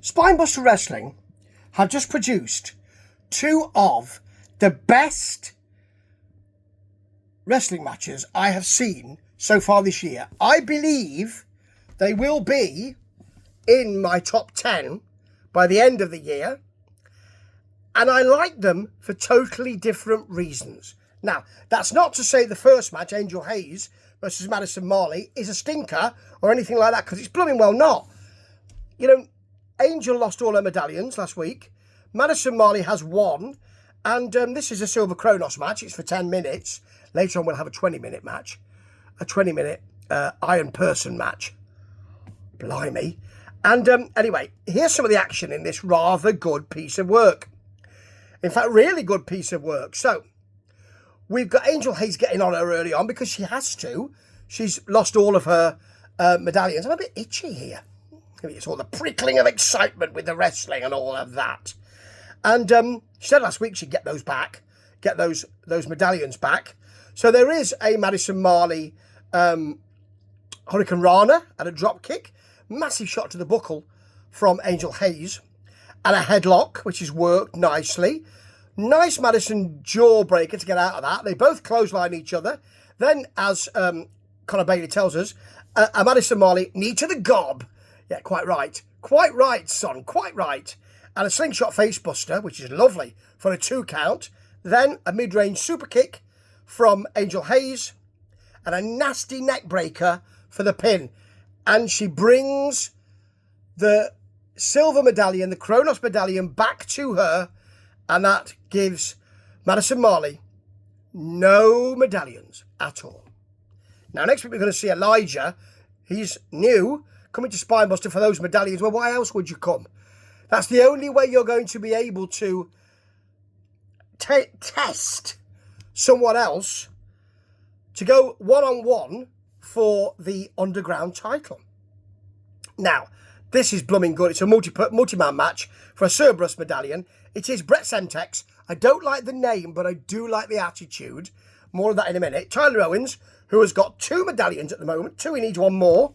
Spinebuster Wrestling have just produced two of the best wrestling matches I have seen so far this year. I believe they will be in my top 10 by the end of the year. And I like them for totally different reasons. Now, that's not to say the first match, Angel Hayes versus Madison Marley, is a stinker or anything like that, because it's blooming well not. You know, Angel lost all her medallions last week. Madison Marley has one. And this is a Silver Kronos match. It's for 10 minutes. Later on, we'll have a 20-minute match. A 20-minute Ironperson match. Blimey. And anyway, here's some of the action in this rather good piece of work. In fact, really good piece of work. So, we've got Angel Hayes getting on her early on because she has to. She's lost all of her medallions. I'm a bit itchy here. Maybe it's all the prickling of excitement with the wrestling and all of that. And she said last week she'd get those back, get those medallions back. So there is a Madison Marley Hurricane Rana and a drop kick. Massive shot to the buckle from Angel Hayes. And a headlock, which has worked nicely. Nice Madison jawbreaker to get out of that. They both clothesline each other. Then, as Conor Bailey tells us, a Madison Marley knee to the gob. Yeah, quite right. Quite right, son. Quite right. And a slingshot facebuster, which is lovely, for a 2 count. Then a mid-range super kick from Angel Hayes. And a nasty neck breaker for the pin. And she brings the silver medallion, the Kronos medallion, back to her. And that gives Madison Marley no medallions at all. Now, next week we're going to see Elijah. He's new, coming to Spinebuster for those medallions. Well, why else would you come? That's the only way you're going to be able to test someone else to go one-on-one for the underground title. Now, this is blooming good. It's a multi-man match for a Cerberus medallion. It is Brett Semtex. I don't like the name, but I do like the attitude. More of that in a minute. Tyler Owens, who has got 2 medallions at the moment. 2, he needs 1 more.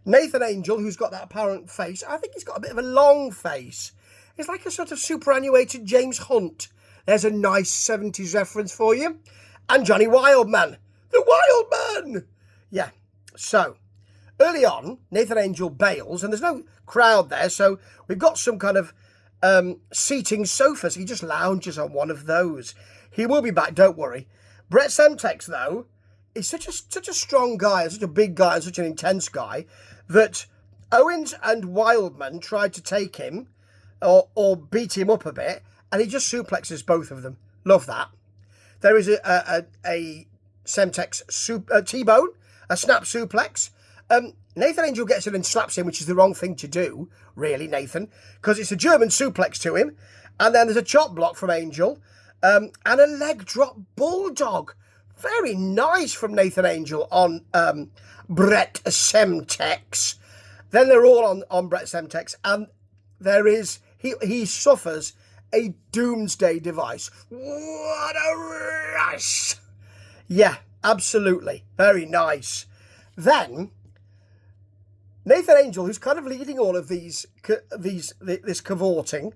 Nathan Angel, who's got that apparent face. I think he's got a bit of a long face. It's like a sort of superannuated James Hunt. There's a nice 70s reference for you. And Johnny Wildman. The Wildman! Yeah, so early on, Nathan Angel bails, and there's no crowd there, so we've got some kind of seating sofas. He just lounges on one of those. He will be back, don't worry. Brett Semtex, though, is such a strong guy, such a big guy, and such an intense guy, that Owens and Wildman tried to take him, or beat him up a bit, and he just suplexes both of them. Love that. There is a Semtex T-bone, a snap suplex. Nathan Angel gets in and slaps him, which is the wrong thing to do, really, Nathan, because it's a German suplex to him. And then there's a chop block from Angel, and a leg drop bulldog. Very nice from Nathan Angel on Brett Semtex. Then they're all on Brett Semtex, and there is, he suffers a doomsday device. What a rush! Yeah, absolutely. Very nice. Then Nathan Angel, who's kind of leading all of this cavorting,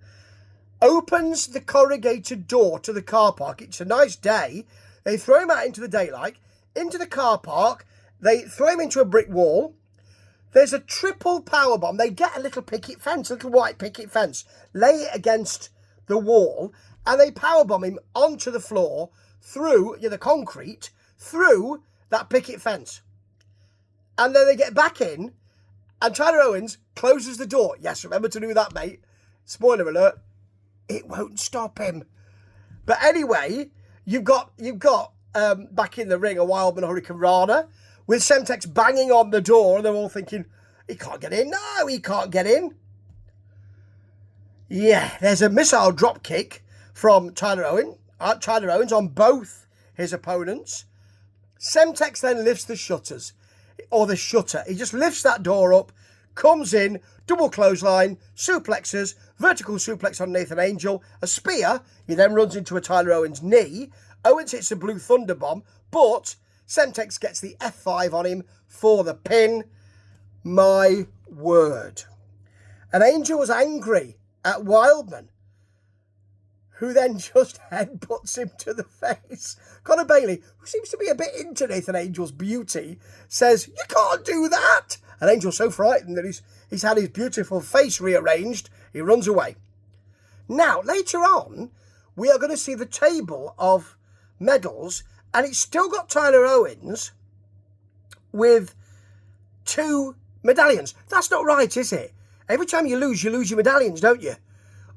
opens the corrugated door to the car park. It's a nice day. They throw him out into the daylight, into the car park. They throw him into a brick wall. There's a triple powerbomb. They get a little picket fence, a little white picket fence, lay it against the wall, and they powerbomb him onto the floor through the concrete, through that picket fence. And then they get back in, and Tyler Owens closes the door. Yes, remember to do that, mate. Spoiler alert, it won't stop him. But anyway, you've got back in the ring a Wildman Hurricane Rana with Semtex banging on the door, and they're all thinking, he can't get in. No, he can't get in. Yeah, there's a missile drop kick from Tyler Owens on both his opponents. Semtex then lifts the shutters, or the shutter. He just lifts that door up, comes in, double clothesline, suplexes, vertical suplex on Nathan Angel, a spear. He then runs into a Tyler Owens knee. Owens hits a blue thunder bomb, but Semtex gets the F5 on him for the pin. My word. And Angel was angry at Wildman, who then just headbutts him to the face. Conor Bailey, who seems to be a bit into Nathan Angel's beauty, says, "You can't do that." And Angel's so frightened that he's had his beautiful face rearranged, he runs away. Now, later on, we are going to see the table of medals, and it's still got Tyler Owens with 2 medallions. That's not right, is it? Every time you lose your medallions, don't you?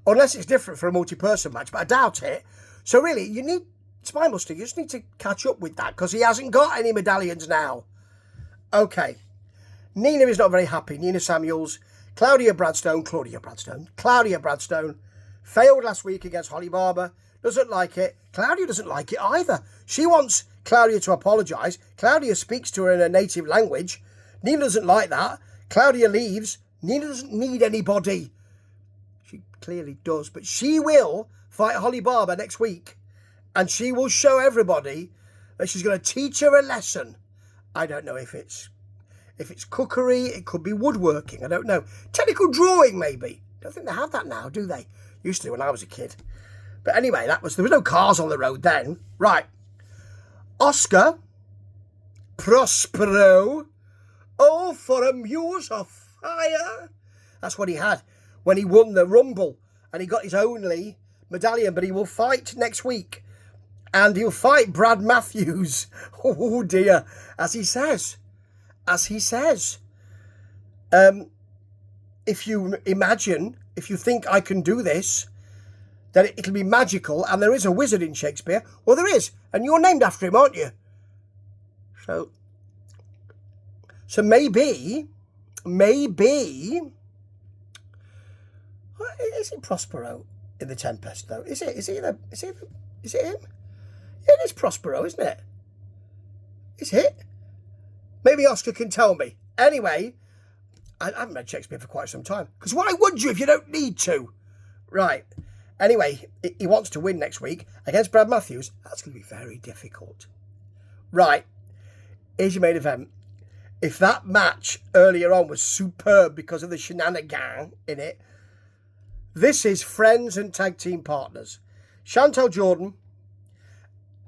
Unless it's different for a multi-person match, but I doubt it. So really, you need Spinebuster. You just need to catch up with that, because he hasn't got any medallions now. Okay. Nina is not very happy. Nina Samuels, Claudia Bradstone, failed last week against Holly Barber. Doesn't like it. Claudia doesn't like it either. She wants Claudia to apologise. Claudia speaks to her in her native language. Nina doesn't like that. Claudia leaves. Nina doesn't need anybody. She clearly does. But she will fight Holly Barber next week. And she will show everybody that she's going to teach her a lesson. I don't know if it's cookery. It could be woodworking. I don't know. Technical drawing, maybe. Don't think they have that now, do they? Used to when I was a kid. But anyway, there was no cars on the road then. Right. Oscar Prospero. Oh, for a muse of fire. That's what he had when he won the Rumble. And he got his only medallion. But he will fight next week. And he'll fight Brad Matthews. Oh, dear. As he says. If you imagine, if you think I can do this, then it'll be magical, and there is a wizard in Shakespeare. Well, there is, and you're named after him, aren't you? So maybe, is it Prospero in the Tempest though? Is it him? It is Prospero, isn't it? Is it? Maybe Oscar can tell me. Anyway, I haven't read Shakespeare for quite some time. Because why would you if you don't need to? Right. Anyway, he wants to win next week against Brad Matthews. That's going to be very difficult. Right. Here's your main event. If that match earlier on was superb because of the shenanigans in it, this is friends and tag team partners. Chantal Jordan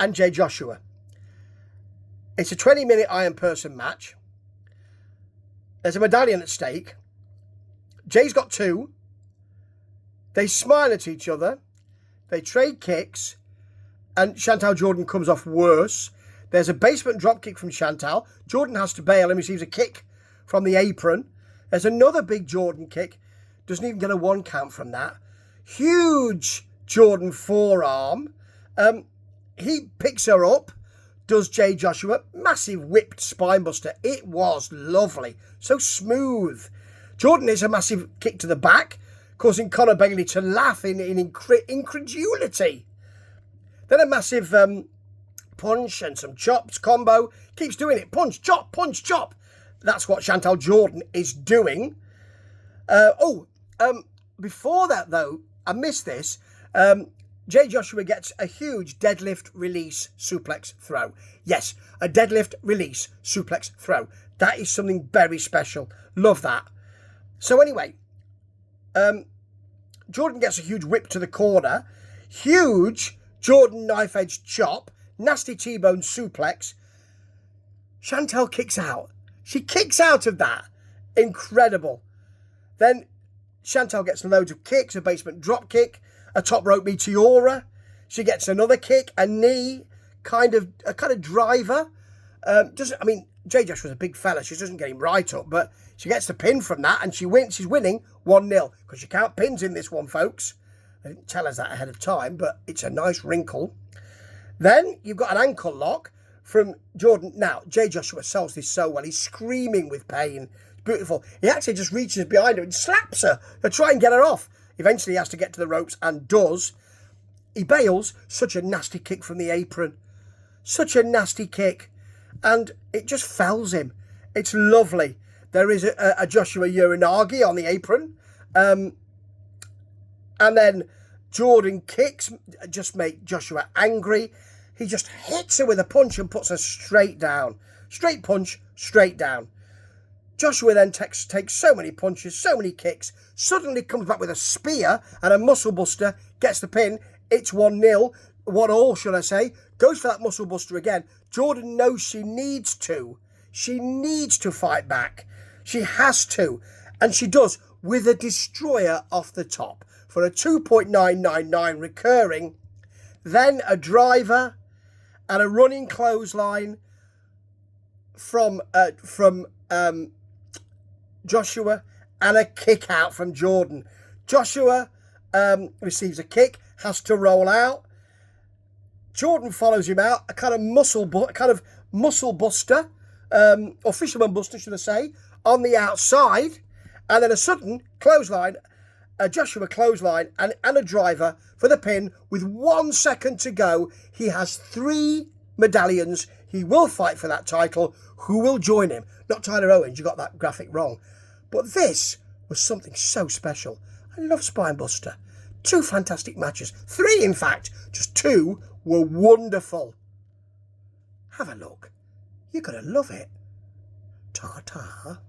and Jay Joshua. It's a 20-minute Ironperson match. There's a medallion at stake. Jay's got 2. They smile at each other. They trade kicks. And Chantal Jordan comes off worse. There's a basement dropkick from Chantal. Jordan has to bail and receives a kick from the apron. There's another big Jordan kick. Doesn't even get a 1 count from that. Huge Jordan forearm. He picks her up. Does Jay Joshua. Massive whipped spinebuster. It was lovely. So smooth. Jordan hits a massive kick to the back, causing Conor Bailey to laugh in incredulity. Then a massive punch and some chops combo. Keeps doing it. Punch, chop, punch, chop. That's what Chantal Jordan is doing. Before that, though, I missed this. Jay Joshua gets a huge deadlift release suplex throw. Yes, a deadlift release suplex throw. That is something very special. Love that. So anyway, Jordan gets a huge whip to the corner. Huge Jordan knife edge chop. Nasty T-bone suplex. Chantal kicks out. She kicks out of that. Incredible. Then Chantal gets loads of kicks. A basement drop kick. A top rope meteora. She gets another kick, a knee, a kind of driver. Jay Josh was a big fella. She doesn't get him right up, but she gets the pin from that, and she wins. She's winning 1-0 because you count pins in this one, folks. They didn't tell us that ahead of time, but it's a nice wrinkle. Then you've got an ankle lock from Jordan. Now, Jay Joshua sells this so well. He's screaming with pain. It's beautiful. He actually just reaches behind her and slaps her to try and get her off. Eventually he has to get to the ropes and does. He bails. Such a nasty kick from the apron. Such a nasty kick. And it just fells him. It's lovely. There is a Joshua Uranagi on the apron. And then Jordan kicks just make Joshua angry. He just hits her with a punch and puts her straight down. Straight punch, straight down. Joshua then takes so many punches, so many kicks, suddenly comes back with a spear and a muscle buster, gets the pin. It's 1-0, 1-1 should I say, goes for that muscle buster again. Jordan knows she needs to. She needs to fight back. She has to. And she does, with a destroyer off the top for a 2.999 recurring. Then a driver and a running clothesline from Joshua, and a kick out from Jordan. Joshua receives a kick, has to roll out. Jordan follows him out, a kind of muscle buster, or fisherman buster, should I say, on the outside, and then a sudden clothesline, a Joshua clothesline, and a driver for the pin. With 1 second to go, he has 3 medallions. He will fight for that title. Who will join him? Not Tyler Owens, you got that graphic wrong. But this was something so special. I love Spinebuster. 2 fantastic matches. 3, in fact. Just 2 were wonderful. Have a look. You're going to love it. Ta-ta.